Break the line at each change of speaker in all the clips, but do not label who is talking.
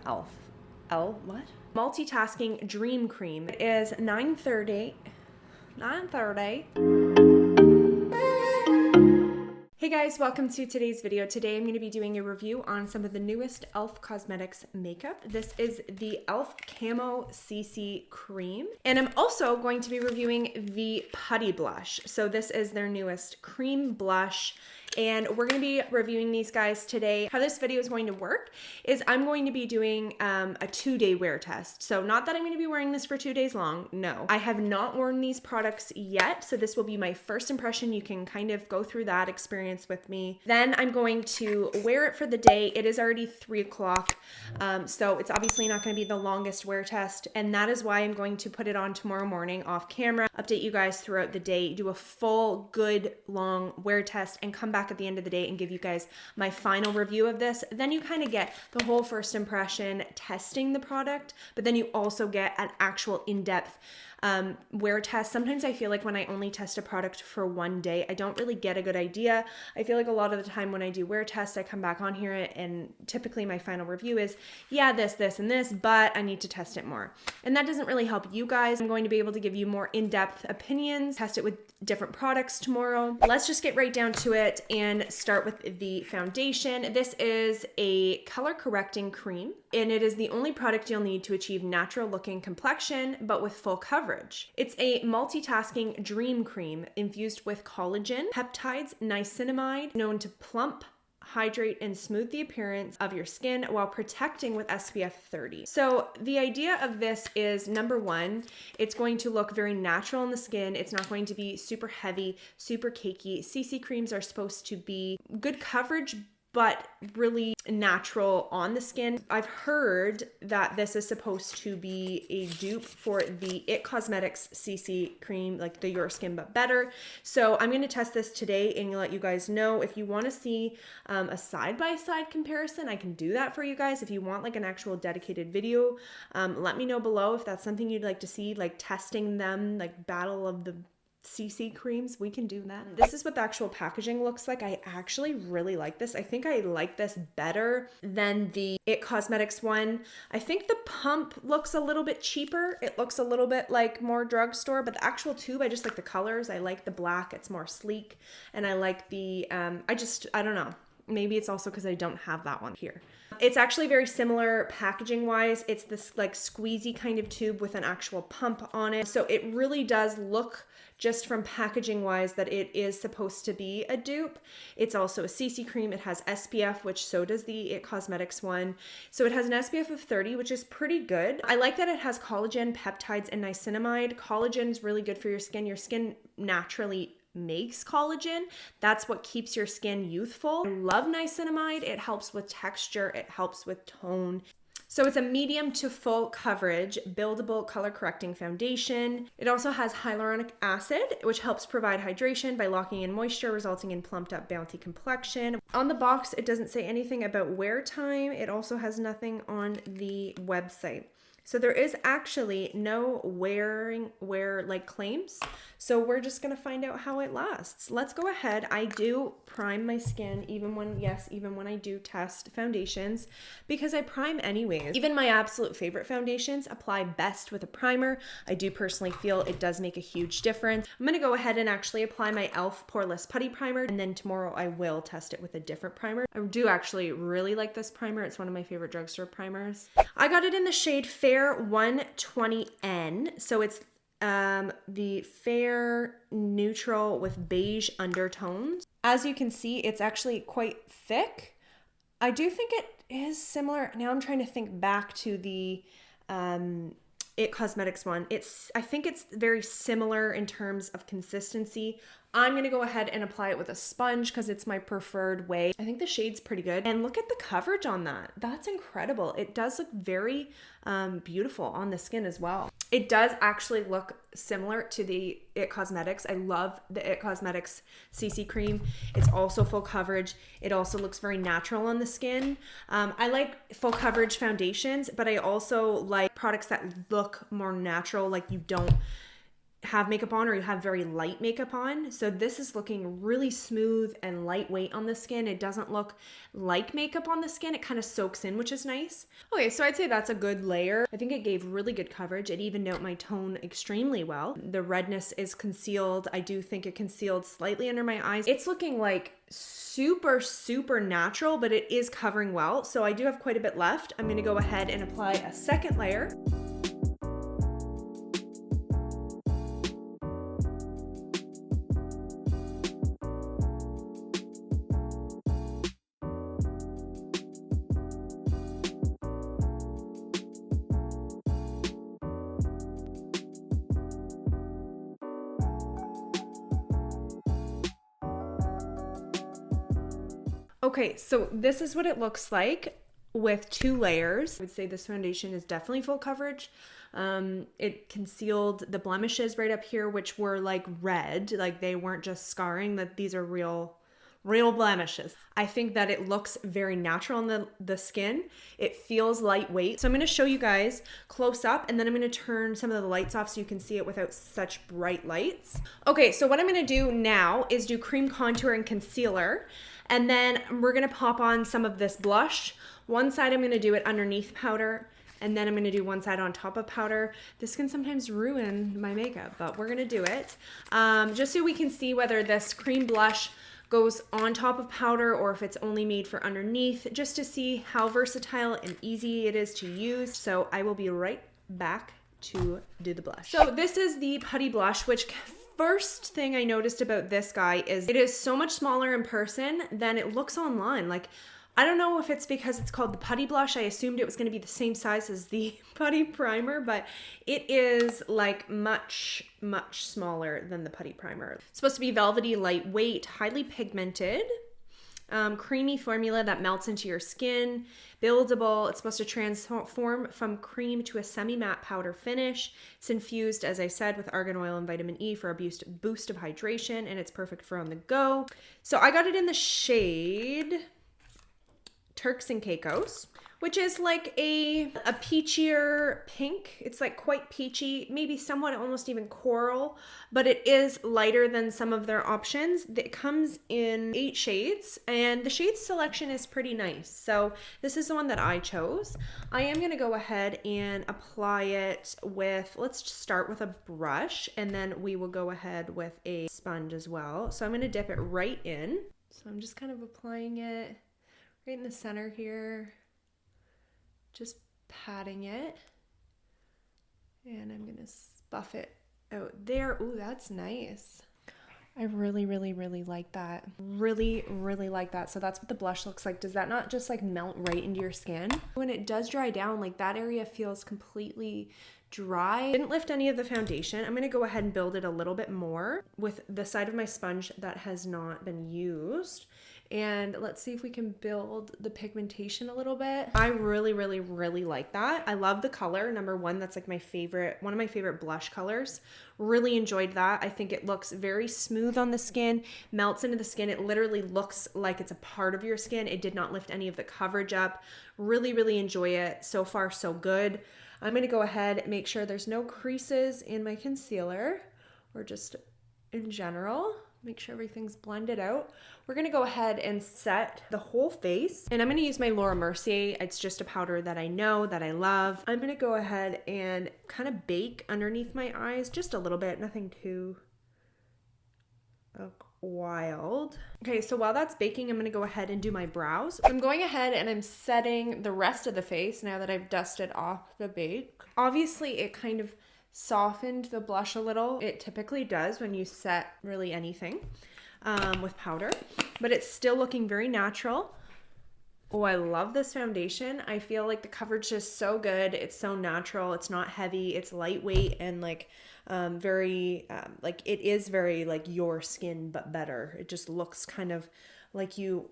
What? Multitasking Dream Cream. It is 9:30. Hey guys, welcome to today's video. Today I'm going to be doing a review on some of the newest Elf Cosmetics makeup. This is the Elf Camo CC Cream. And I'm also going to be reviewing the Putty Blush. So this is their newest cream blush. And we're going to be reviewing these guys today. How this video is going to work is I'm going to be doing a 2-day wear test. So not that I'm going to be wearing this for 2 days long. No, I have not worn these products yet. So this will be my first impression. You can kind of go through that experience with me. Then I'm going to wear it for the day. It is already 3 o'clock. So it's obviously not going to be the longest wear test. And that is why I'm going to put it on tomorrow morning off camera, update you guys throughout the day, do a full good long wear test and come back at the end of the day and give you guys my final review of this. Then you kind of get the whole first impression testing the product, but then you also get an actual in-depth wear test. Sometimes I feel like when I only test a product for 1 day, I don't really get a good idea. I feel like a lot of the time when I do wear tests, I come back on here and typically my final review is, yeah, this, and this, but I need to test it more. And that doesn't really help you guys. I'm going to be able to give you more in-depth opinions, test it with different products tomorrow. Let's just get right down to it and start with the foundation. This is a color correcting cream, and it is the only product you'll need to achieve natural looking complexion, but with full coverage. It's a multitasking dream cream infused with collagen, peptides, niacinamide, known to plump, hydrate, and smooth the appearance of your skin while protecting with SPF 30. So the idea of this is, number one, it's going to look very natural on the skin. It's not going to be super heavy, super cakey. CC creams are supposed to be good coverage, but really natural on the skin. I've heard that this is supposed to be a dupe for the It Cosmetics CC Cream, like the Your Skin But Better. So I'm gonna test this today and let you guys know. If you wanna see a side-by-side comparison, I can do that for you guys. If you want like an actual dedicated video, let me know below if that's something you'd like to see, like testing them, like battle of the CC creams, we can do that. This is what the actual packaging looks like. I actually really like this. I think I like this better than the It Cosmetics one. I think the pump looks a little bit cheaper. It looks a little bit like more drugstore, but the actual tube, I just like the colors. I like the black, it's more sleek. And I like the, I don't know. Maybe it's also because I don't have that one here. It's actually very similar packaging wise. It's this like squeezy kind of tube with an actual pump on it. So it really does look, just from packaging wise, that it is supposed to be a dupe. It's also a CC cream. It has SPF, which so does the It Cosmetics one. So it has an SPF of 30, which is pretty good. I like that it has collagen, peptides, and niacinamide. Collagen is really good for your skin. Your skin naturally makes collagen. That's what keeps your skin youthful. I love niacinamide. It helps with texture. It helps with tone. So it's a medium to full coverage, buildable color correcting foundation. It also has hyaluronic acid, which helps provide hydration by locking in moisture, resulting in plumped up, bouncy complexion. On the box, it doesn't say anything about wear time. It also has nothing on the website. So there is actually no wear like claims. So we're just gonna find out how it lasts. Let's go ahead. I do prime my skin even when I do test foundations, because I prime anyways. Even my absolute favorite foundations apply best with a primer. I do personally feel it does make a huge difference. I'm gonna go ahead and actually apply my Elf Poreless Putty Primer, and then tomorrow I will test it with a different primer. I do actually really like this primer. It's one of my favorite drugstore primers. I got it in the shade Fair 120N. So it's the fair neutral with beige undertones. As you can see, it's actually quite thick. I do think it is similar. Now I'm trying to think back to the It Cosmetics one. I think it's very similar in terms of consistency. I'm going to go ahead and apply it with a sponge because it's my preferred way. I think the shade's pretty good. And look at the coverage on that. That's incredible. It does look very beautiful on the skin as well. It does actually look similar to the It Cosmetics. I love the It Cosmetics CC Cream. It's also full coverage. It also looks very natural on the skin. I like full coverage foundations, but I also like products that look more natural, like you don't have makeup on or you have very light makeup on. So this is looking really smooth and lightweight on the skin. It doesn't look like makeup on the skin. It kind of soaks in, which is nice. Okay, so I'd say that's a good layer. I think it gave really good coverage. It evened out my tone extremely well. The redness is concealed. I do think it concealed slightly under my eyes. It's looking like super, super natural, but it is covering well. So I do have quite a bit left. I'm gonna go ahead and apply a second layer. Okay, so this is what it looks like with 2 layers. I would say this foundation is definitely full coverage. It concealed the blemishes right up here, which were like red, like they weren't just scarring, that these are real blemishes. I think that it looks very natural on the skin. It feels lightweight. So I'm gonna show you guys close up, and then I'm gonna turn some of the lights off so you can see it without such bright lights. Okay, so what I'm gonna do now is do cream contour and concealer. And then we're gonna pop on some of this blush. One side I'm gonna do it underneath powder, and then I'm gonna do one side on top of powder. This can sometimes ruin my makeup, but we're gonna do it. Just so we can see whether this cream blush goes on top of powder or if it's only made for underneath, just to see how versatile and easy it is to use. So I will be right back to do the blush. So this is the Putty blush, which first thing I noticed about this guy is it is so much smaller in person than it looks online. Like, I don't know if it's because it's called the Putty blush. I assumed it was going to be the same size as the Putty primer, but it is like much, much smaller than the Putty primer. It's supposed to be velvety, lightweight, highly pigmented, creamy formula that melts into your skin, buildable. It's supposed to transform from cream to a semi-matte powder finish. It's infused, as I said, with argan oil and vitamin E for a boost of hydration, and it's perfect for on the go. So I got it in the shade Turks and Caicos, which is like a peachier pink. It's like quite peachy, maybe somewhat almost even coral, but it is lighter than some of their options. It comes in 8 shades, and the shade selection is pretty nice. So this is the one that I chose. I am gonna go ahead and apply it with, let's just start with a brush, and then we will go ahead with a sponge as well. So I'm gonna dip it right in. So I'm just kind of applying it right in the center here, just patting it, and I'm gonna buff it out there. Ooh, that's nice. I really, really, really like that. Really, really like that. So that's what the blush looks like. Does that not just like melt right into your skin? When it does dry down, like that area feels completely dry. Didn't lift any of the foundation. I'm gonna go ahead and build it a little bit more with the side of my sponge that has not been used. And let's see if we can build the pigmentation a little bit. I really, really, really like that. I love the color. Number one, that's like my favorite, one of my favorite blush colors. Really enjoyed that. I think it looks very smooth on the skin, melts into the skin. It literally looks like it's a part of your skin. It did not lift any of the coverage up. Really, really enjoy it. So far, so good. I'm gonna go ahead and make sure there's no creases in my concealer or just in general. Make sure everything's blended out. We're gonna go ahead and set the whole face, and I'm gonna use my Laura Mercier. It's just a powder that I know, that I love. I'm gonna go ahead and kind of bake underneath my eyes just a little bit, nothing too wild. Okay, so while that's baking, I'm gonna go ahead and do my brows. I'm going ahead and I'm setting the rest of the face now that I've dusted off the bake. Obviously, it kind of softened the blush a little. It typically does when you set really anything with powder, but it's still looking very natural. Oh, I love this foundation. I feel like the coverage is so good. It's so natural. It's not heavy. It's lightweight and like very like it is very like your skin, but better. It just looks kind of like you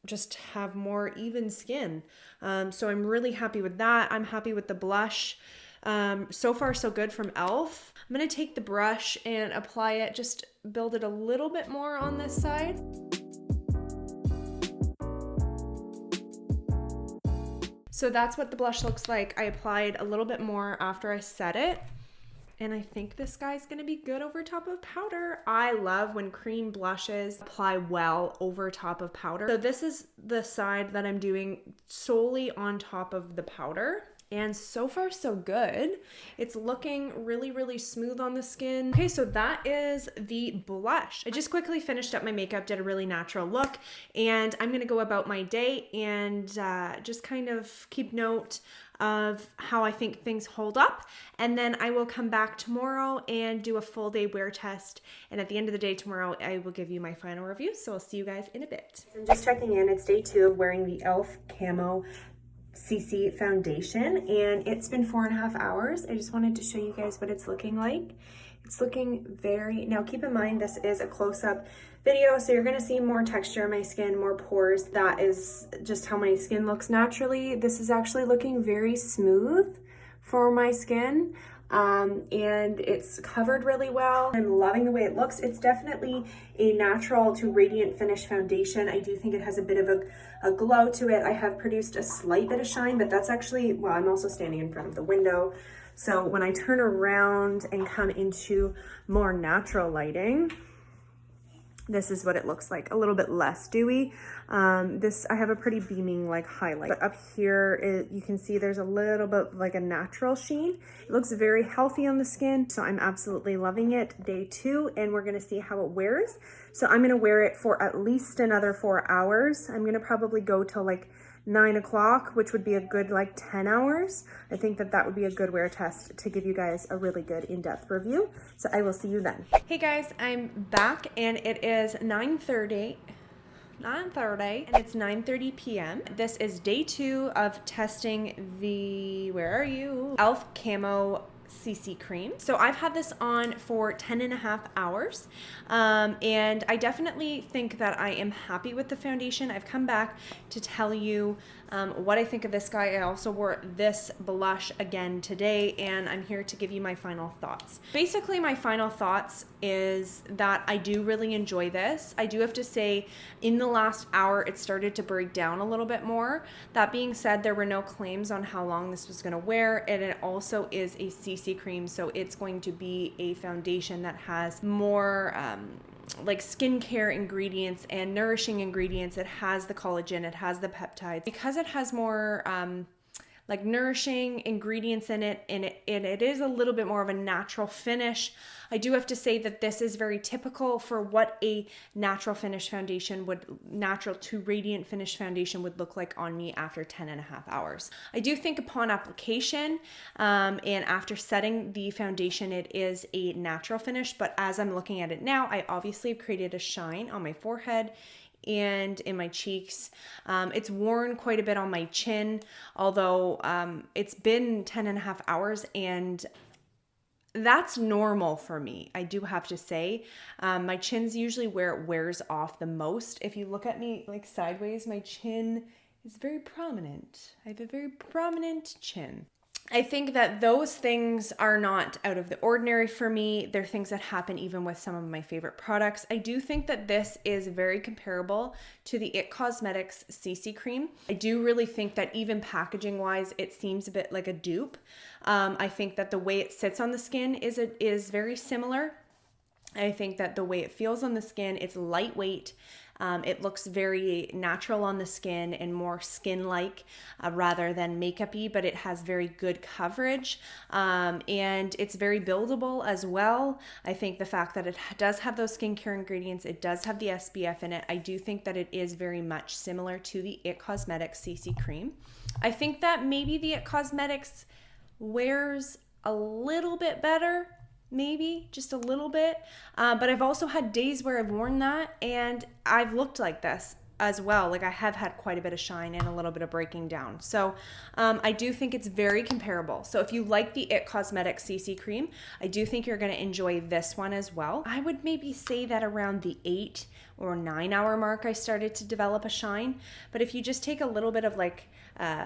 just have more even skin. So I'm really happy with that. I'm happy with the blush. So far so good from Elf. I'm gonna take the brush and apply it, just build it a little bit more on this side. So that's what the blush looks like. I applied a little bit more after I set it, And I think this guy's gonna be good over top of powder. I love when cream blushes apply well over top of powder. So this is the side that I'm doing solely on top of the powder. And so far, so good. It's looking really, really smooth on the skin. Okay, so that is the blush. I just quickly finished up my makeup, did a really natural look, and I'm gonna go about my day and just kind of keep note of how I think things hold up. And then I will come back tomorrow and do a full day wear test. And at the end of the day tomorrow, I will give you my final review. So I'll see you guys in a bit. I'm just checking in. It's day 2 of wearing the Elf Camo CC foundation, and it's been 4.5 hours. I just wanted to show you guys what it's looking like. It's looking very, now keep in mind this is a close-up video, so you're gonna see more texture on my skin, more pores. That is just how my skin looks naturally. This is actually looking very smooth for my skin. And it's covered really well. I'm loving the way it looks. It's definitely a natural to radiant finish foundation. I do think it has a bit of a glow to it. I have produced a slight bit of shine, but that's actually, well, I'm also standing in front of the window. So when I turn around and come into more natural lighting, this is what it looks like, a little bit less dewy. I have a pretty beaming like highlight, but up here you can see there's a little bit like a natural sheen. It looks very healthy on the skin, so I'm absolutely loving it. Day 2, and we're gonna see how it wears. So I'm gonna wear it for at least another 4 hours. I'm gonna probably go till like 9 o'clock, which would be a good like 10 hours. I think that would be a good wear test to give you guys a really good in-depth review. So I will see you then. Hey guys, I'm back and it is 9:30 and it's 9:30 p.m. This is day 2 of testing the, where are you? Elf Camo CC Cream. So I've had this on for 10.5 hours, and I definitely think that I am happy with the foundation. I've come back to tell you what I think of this guy. I also wore this blush again today, and I'm here to give you my final thoughts. Basically, my final thoughts is that I do really enjoy this. I do have to say, in the last hour, it started to break down a little bit more. That being said, there were no claims on how long this was going to wear, and it also is a CC cream, so it's going to be a foundation that has more like skincare ingredients and nourishing ingredients. It has the collagen, it has the peptides. Because it has more like nourishing ingredients in it, and it is a little bit more of a natural finish. I do have to say that this is very typical for what a natural finish foundation would, natural to radiant finish foundation would look like on me after 10.5 hours. I do think upon application and after setting the foundation, it is a natural finish, but as I'm looking at it now, I obviously have created a shine on my forehead and in my cheeks. It's worn quite a bit on my chin, although it's been 10.5 hours, and that's normal for me, I do have to say. My chin's usually where it wears off the most. If you look at me like sideways, my chin is very prominent. I have a very prominent chin. I think that those things are not out of the ordinary for me. They're things that happen even with some of my favorite products. I do think that this is very comparable to the IT Cosmetics CC Cream. I do really think that even packaging wise, it seems a bit like a dupe. I think that the way it sits on the skin is very similar. I think that the way it feels on the skin, it's lightweight. It looks very natural on the skin and more skin-like rather than makeup-y, but it has very good coverage, and it's very buildable as well. I think the fact that it does have those skincare ingredients, it does have the SPF in it, I do think that it is very much similar to the IT Cosmetics CC Cream. I think that maybe the IT Cosmetics wears a little bit better, maybe just a little bit, but I've also had days where I've worn that and I've looked like this as well. Like I have had quite a bit of shine and a little bit of breaking down. So I do think it's very comparable. So if you like the IT Cosmetics CC Cream, I do think you're going to enjoy this one as well. I would maybe say that around the 8 or 9 hour mark I started to develop a shine. But if you just take a little bit of like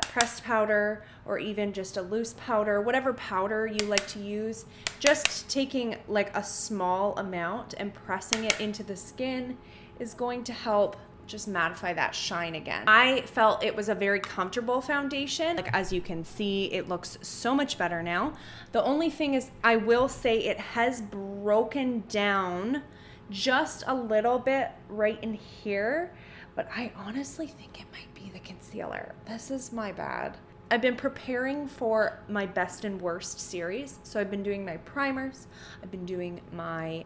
pressed powder or even just a loose powder, whatever powder you like to use, just taking like a small amount and pressing it into the skin is going to help just mattify that shine again. I felt it was a very comfortable foundation. Like, as you can see, it looks so much better now. The only thing is, I will say it has broken down just a little bit right in here, but I honestly think it might be the concealer. This is my bad. I've been preparing for my best and worst series. So I've been doing my primers, I've been doing my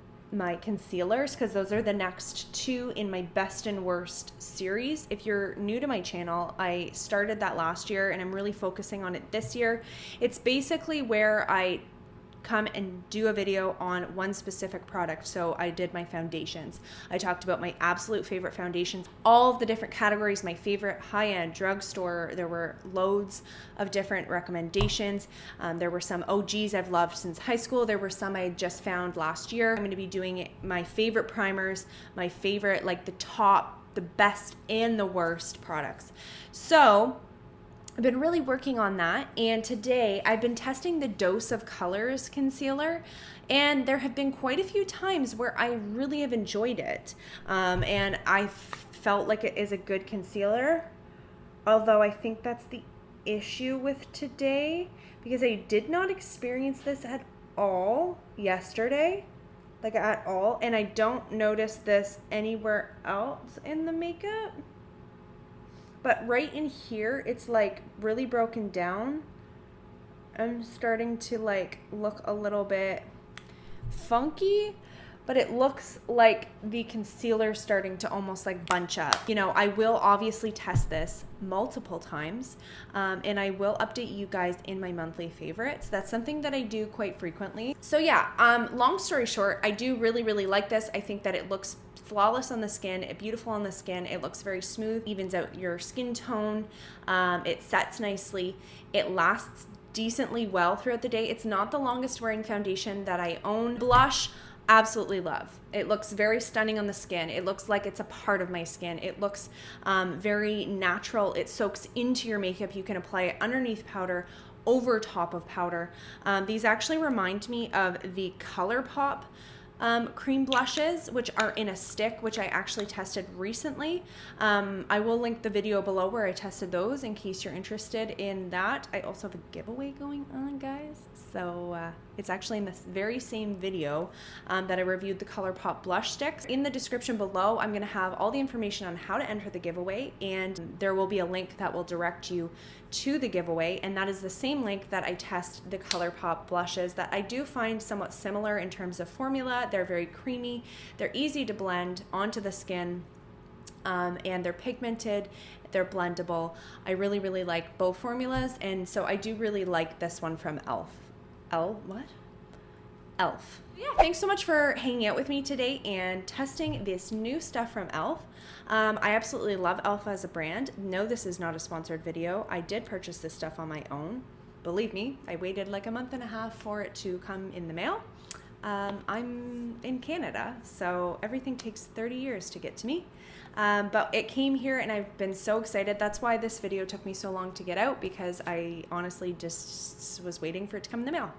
concealers, because those are the next two in my best and worst series. If you're new to my channel, I started that last year and I'm really focusing on it this year. It's basically where I come and do a video on one specific product. So I did my foundations. I talked about my absolute favorite foundations, all of the different categories, my favorite high-end drugstore. There were loads of different recommendations. There were some OGs I've loved since high school. There were some I just found last year. I'm going to be doing my favorite primers, my favorite, like the top, the best and the worst products. So I've been really working on that, and today I've been testing the Dose of Colors concealer, and there have been quite a few times where I really have enjoyed it, and I felt like it is a good concealer, although I think that's the issue with today, because I did not experience this at all yesterday, like at all, and I don't notice this anywhere else in the makeup. But right in here, it's like really broken down. I'm starting to like look a little bit funky, but it looks like the concealer starting to almost like bunch up. You know, I will obviously test this multiple times, and I will update you guys in my monthly favorites. That's something that I do quite frequently. So yeah, long story short, I do really like this. I think that it looks flawless on the skin, beautiful on the skin. It looks very smooth, evens out your skin tone. It sets nicely. It lasts decently well throughout the day. It's not the longest wearing foundation that I own. Blush, absolutely love. It looks very stunning on the skin. It looks like it's a part of my skin. It looks very natural. It soaks into your makeup. You can apply it underneath powder, over top of powder. These actually remind me of the Colourpop cream blushes, which are in a stick, which I actually tested recently. I will link the video below where I tested those in case you're interested in that. I also have a giveaway going on, guys. So it's actually in this very same video that I reviewed the Colourpop blush sticks. In the description below, I'm going to have all the information on how to enter the giveaway, and there will be a link that will direct you to the giveaway, and that is the same link that I test the Colourpop blushes that I do find somewhat similar in terms of formula. They're very creamy, they're easy to blend onto the skin, and they're pigmented, they're blendable. I really like both formulas, and so I do really like this one from Elf. Elf. Yeah, thanks so much for hanging out with me today and testing this new stuff from Elf. I absolutely love Elf as a brand. No, this is not a sponsored video. I did purchase this stuff on my own. Believe me, I waited like a month and a half for it to come in the mail. I'm in Canada, so everything takes 30 years to get to me. But it came here and I've been so excited. That's why this video took me so long to get out, because I honestly just was waiting for it to come in the mail.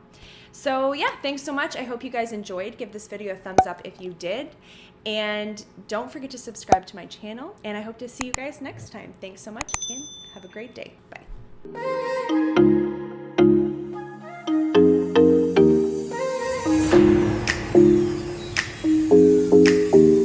So yeah, thanks so much. I hope you guys enjoyed. Give this video a thumbs up if you did. And don't forget to subscribe to my channel. And I hope to see you guys next time. Thanks so much and have a great day. Bye.